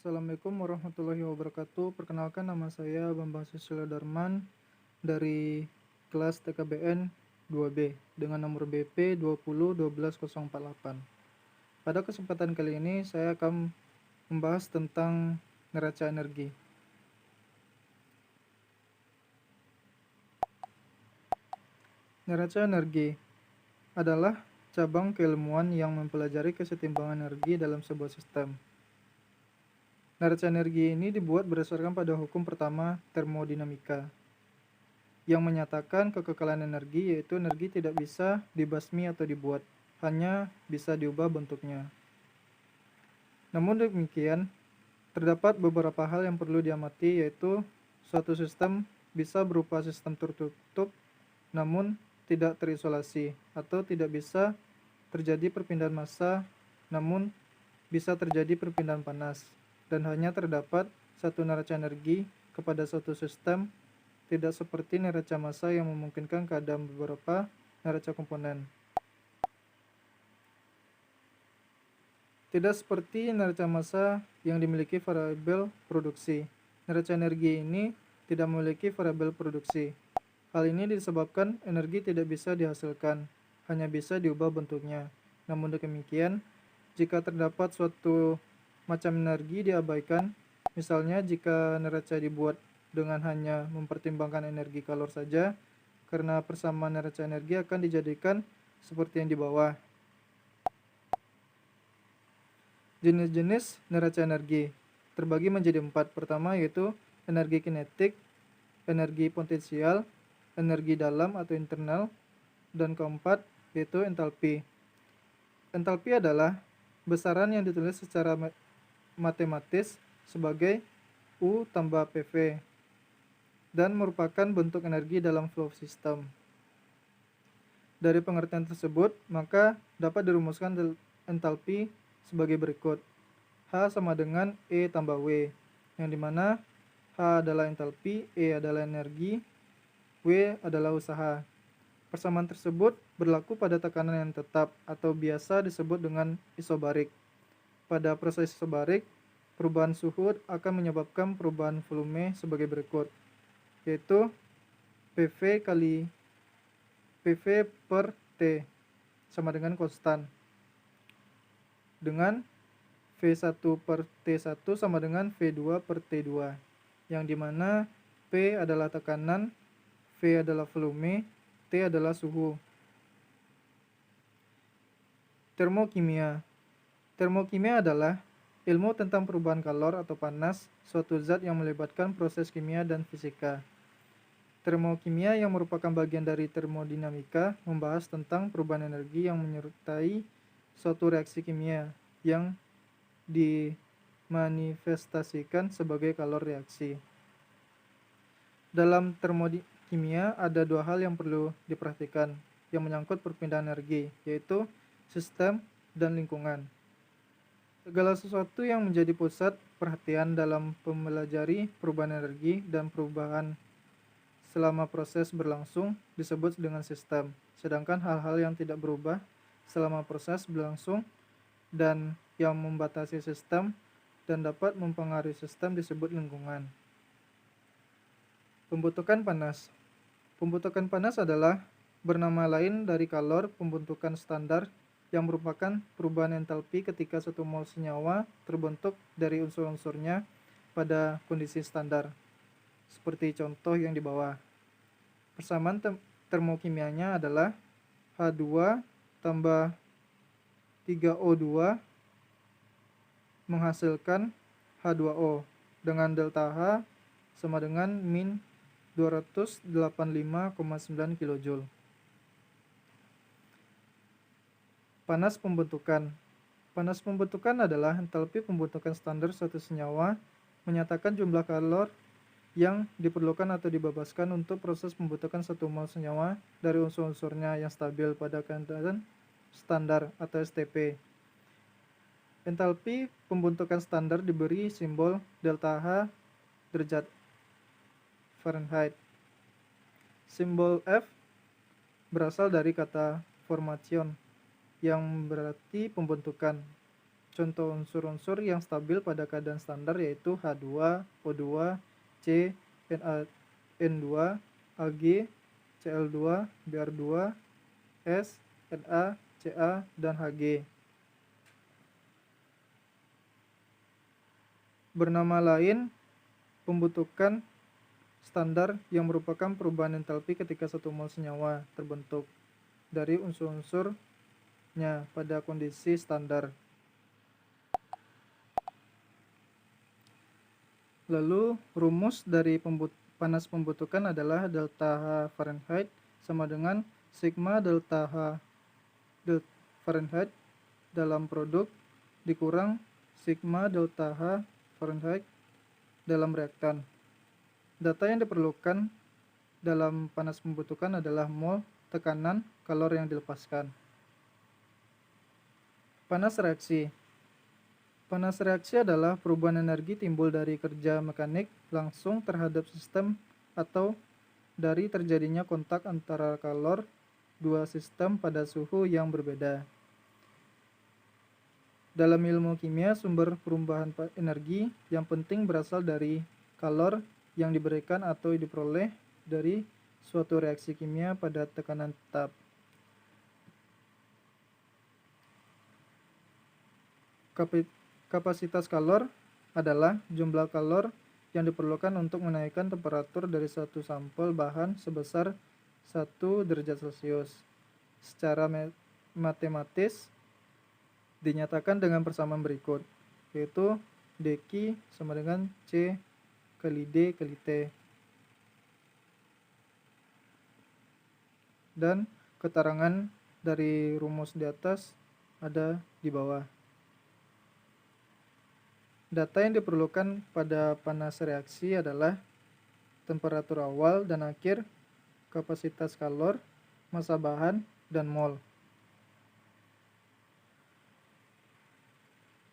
Assalamualaikum warahmatullahi wabarakatuh. Perkenalkan, nama saya Bambang Susilo Darman dari kelas TKBN 2B dengan nomor BP 2012048. Pada kesempatan kali ini saya akan membahas tentang neraca energi. Neraca energi adalah cabang keilmuan yang mempelajari kesetimbangan energi dalam sebuah sistem. Neraca energi ini dibuat berdasarkan pada hukum pertama termodinamika, yang menyatakan kekekalan energi, yaitu energi tidak bisa dibasmi atau dibuat, hanya bisa diubah bentuknya. Namun demikian, terdapat beberapa hal yang perlu diamati, yaitu suatu sistem bisa berupa sistem tertutup namun tidak terisolasi, atau tidak bisa terjadi perpindahan massa namun bisa terjadi perpindahan panas, dan hanya terdapat satu neraca energi kepada suatu sistem, tidak seperti neraca massa yang memungkinkan keadaan beberapa neraca komponen. Tidak seperti neraca massa yang dimiliki variabel produksi. Neraca energi ini tidak memiliki variabel produksi. Hal ini disebabkan energi tidak bisa dihasilkan, hanya bisa diubah bentuknya. Namun demikian, jika terdapat suatu macam energi diabaikan, misalnya jika neraca dibuat dengan hanya mempertimbangkan energi kalor saja, karena persamaan neraca energi akan dijadikan seperti yang di bawah. Jenis-jenis neraca energi terbagi menjadi 4. Pertama yaitu energi kinetik, energi potensial, energi dalam atau internal, dan keempat yaitu entalpi. Entalpi adalah besaran yang ditulis secara matematis sebagai U tambah PV dan merupakan bentuk energi dalam flow system. Dari pengertian tersebut, maka dapat dirumuskan entalpi sebagai berikut. H sama dengan E tambah W, yang dimana H adalah entalpi, E adalah energi, W adalah usaha. Persamaan tersebut berlaku pada tekanan yang tetap atau biasa disebut dengan isobarik. Pada proses isobarik, perubahan suhu akan menyebabkan perubahan volume sebagai berikut, yaitu PV kali PV per T sama dengan konstan, dengan V1 per T1 sama dengan V2 per T2, yang dimana P adalah tekanan, V adalah volume, T adalah suhu. Termokimia. Termokimia adalah ilmu tentang perubahan kalor atau panas suatu zat yang melibatkan proses kimia dan fisika. Termokimia yang merupakan bagian dari termodinamika membahas tentang perubahan energi yang menyertai suatu reaksi kimia yang dimanifestasikan sebagai kalor reaksi. Dalam termodinamika ada dua hal yang perlu diperhatikan yang menyangkut perpindahan energi, yaitu sistem dan lingkungan. Segala sesuatu yang menjadi pusat perhatian dalam mempelajari perubahan energi dan perubahan selama proses berlangsung disebut dengan sistem, sedangkan hal-hal yang tidak berubah selama proses berlangsung dan yang membatasi sistem dan dapat mempengaruhi sistem disebut lingkungan. Pembentukan panas. Pembentukan panas adalah bernama lain dari kalor pembentukan standar yang merupakan perubahan entalpi ketika satu mol senyawa terbentuk dari unsur-unsurnya pada kondisi standar, seperti contoh yang di bawah. Persamaan termokimianya adalah H2 tambah 3O2 menghasilkan H2O dengan delta H sama dengan min 285,9 kJ. Panas pembentukan. Panas pembentukan adalah entalpi pembentukan standar suatu senyawa, menyatakan jumlah kalor yang diperlukan atau dibebaskan untuk proses pembentukan satu mol senyawa dari unsur-unsurnya yang stabil pada keadaan standar atau STP. Entalpi pembentukan standar diberi simbol delta H derajat Fahrenheit. Simbol F berasal dari kata formation yang berarti pembentukan. Contoh unsur-unsur yang stabil pada keadaan standar yaitu H2, O2, C, N2, Ag, Cl2, Br2, S, Na, Ca, dan Hg. Bernama lain, pembentukan standar yang merupakan perubahan entalpi ketika satu mol senyawa terbentuk dari unsur-unsurnya pada kondisi standar. Lalu rumus dari panas pembentukan adalah delta H Fahrenheit sama dengan sigma delta H Fahrenheit dalam produk dikurang sigma delta H Fahrenheit dalam reaktan. Data yang diperlukan dalam panas pembentukan adalah mol, tekanan, kalor yang dilepaskan. Panas reaksi. Panas reaksi adalah perubahan energi timbul dari kerja mekanik langsung terhadap sistem atau dari terjadinya kontak antara kalor dua sistem pada suhu yang berbeda. Dalam ilmu kimia, sumber perubahan energi yang penting berasal dari kalor yang diberikan atau diperoleh dari suatu reaksi kimia pada tekanan tetap. Kapasitas kalor adalah jumlah kalor yang diperlukan untuk menaikkan temperatur dari satu sampel bahan sebesar 1 derajat Celcius. Secara matematis dinyatakan dengan persamaan berikut, yaitu dQ sama dengan C kali D kali T. Dan keterangan dari rumus di atas ada di bawah. Data yang diperlukan pada panas reaksi adalah temperatur awal dan akhir, kapasitas kalor, massa bahan, dan mol.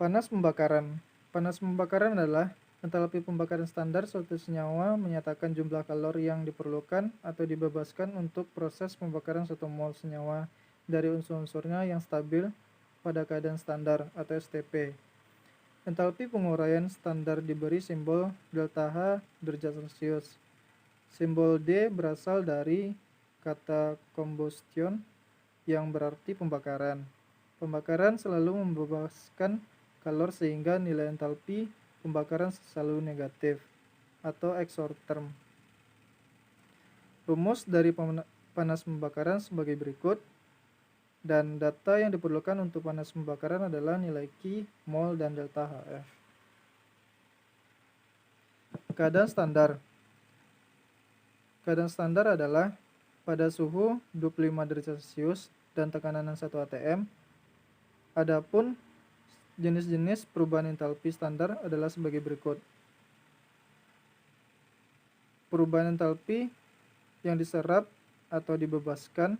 Panas pembakaran. Panas pembakaran adalah entalpi pembakaran standar suatu senyawa menyatakan jumlah kalor yang diperlukan atau dibebaskan untuk proses pembakaran satu mol senyawa dari unsur-unsurnya yang stabil pada keadaan standar atau STP. Entalpi penguraian standar diberi simbol delta H derajat Celcius. Simbol D berasal dari kata combustion yang berarti pembakaran. Pembakaran selalu membebaskan kalor sehingga nilai entalpi pembakaran selalu negatif atau exotherm. Rumus dari panas pembakaran sebagai berikut, dan data yang diperlukan untuk panas pembakaran adalah nilai Q, mol, dan delta HF. Keadaan standar. Keadaan standar adalah pada suhu 25 derajat Celcius dan tekanan 1 atm. Adapun jenis-jenis perubahan entalpi standar adalah sebagai berikut. Perubahan entalpi yang diserap atau dibebaskan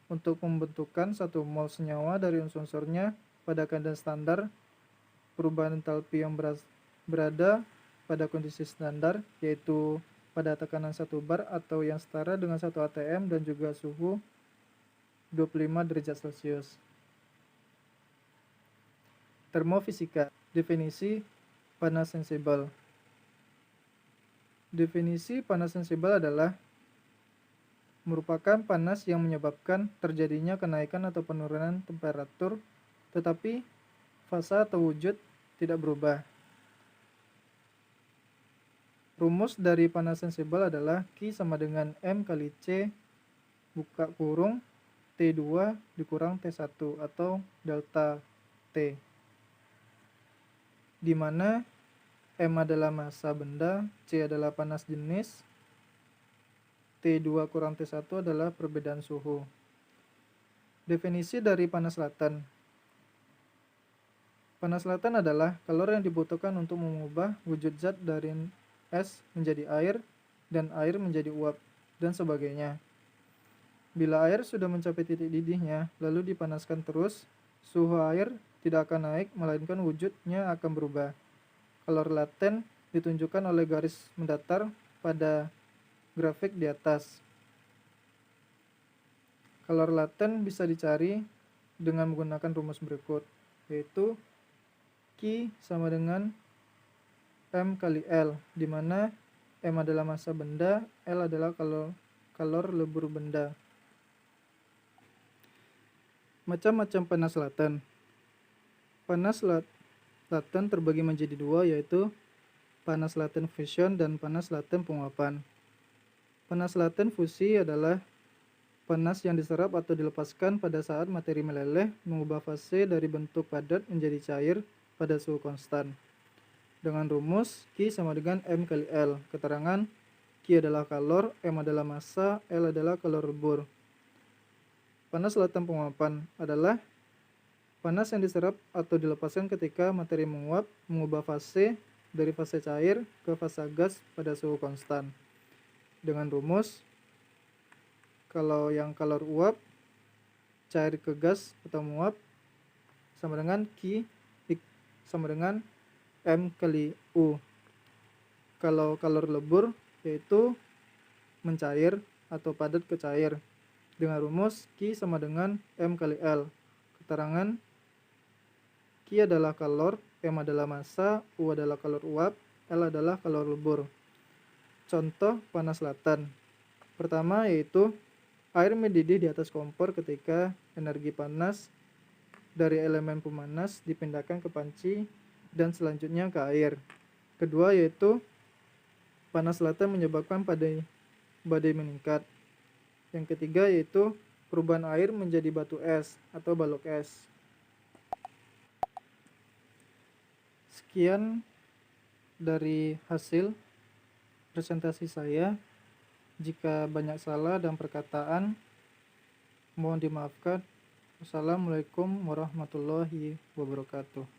untuk pembentukan satu mol senyawa dari unsur-unsurnya pada keadaan standar. Perubahan entalpi yang berada pada kondisi standar yaitu pada tekanan 1 bar atau yang setara dengan 1 atm dan juga suhu 25 derajat Celcius. Termofisika. Definisi panas sensibel. Definisi panas sensibel adalah merupakan panas yang menyebabkan terjadinya kenaikan atau penurunan temperatur, tetapi fase atau wujud tidak berubah. Rumus dari panas sensibel adalah Q sama dengan M kali C buka kurung T2 dikurang T1 atau delta T, di mana M adalah massa benda, C adalah panas jenis, T2 kurang T1 adalah perbedaan suhu. Definisi dari panas laten. Panas laten adalah kalor yang dibutuhkan untuk mengubah wujud zat dari es menjadi air dan air menjadi uap dan sebagainya. Bila air sudah mencapai titik didihnya lalu dipanaskan terus, suhu air tidak akan naik melainkan wujudnya akan berubah. Kalor laten ditunjukkan oleh garis mendatar pada grafik di atas. Kalor laten bisa dicari dengan menggunakan rumus berikut, yaitu Q sama dengan M kali L, di mana M adalah massa benda, L adalah kalor lebur benda. Macam-macam panas laten. Panas laten terbagi menjadi dua, yaitu panas laten fusion dan panas laten penguapan. Panas laten fusi adalah panas yang diserap atau dilepaskan pada saat materi meleleh mengubah fase dari bentuk padat menjadi cair pada suhu konstan. Dengan rumus Q sama dengan M kali L. Keterangan Q adalah kalor, M adalah massa, L adalah kalor lebur. Panas laten penguapan adalah panas yang diserap atau dilepaskan ketika materi menguap mengubah fase dari fase cair ke fase gas pada suhu konstan. Dengan rumus, kalau yang kalor uap cair ke gas atau menguap sama dengan Q sama dengan M kali U. Kalau kalor lebur yaitu mencair atau padat ke cair, dengan rumus Q sama dengan M kali L. Keterangan Q adalah kalor, M adalah massa, U adalah kalor uap, L adalah kalor lebur. Contoh panas laten. Pertama yaitu air mendidih di atas kompor ketika energi panas dari elemen pemanas dipindahkan ke panci dan selanjutnya ke air. Kedua yaitu panas laten menyebabkan badai meningkat. Yang ketiga yaitu perubahan air menjadi batu es atau balok es. Sekian dari hasil presentasi saya. Jika banyak salah dan perkataan, mohon dimaafkan. Wassalamualaikum warahmatullahi wabarakatuh.